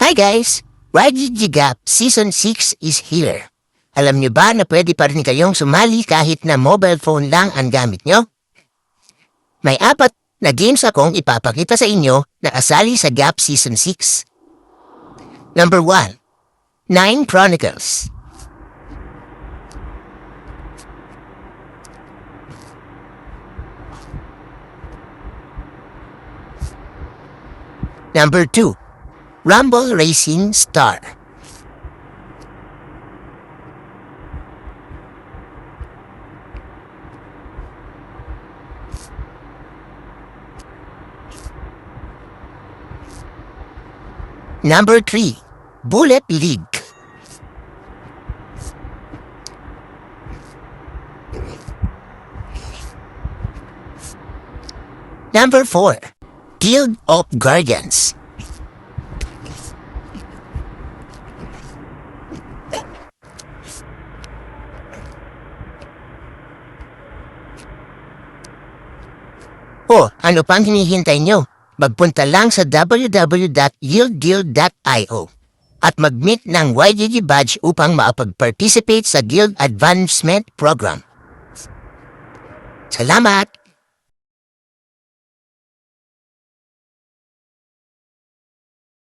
Hi guys! YGG Gap Season 6 is here. Alam nyo ba na pwede pa rin kayong sumali kahit na mobile phone lang ang gamit nyo? May 4 na games akong ipapakita sa inyo na kasali sa Gap Season 6. Number 1. 9 Chronicles. Number 2. Rumble Racing Star. Number 3. Bullet League. Number 4. Guild of Guardians. O, ano pang hinihintay nyo? Magpunta lang sa www.guildguild.io at mag-meet ng YGG badge upang makapag-participate sa Guild Advancement Program. Salamat!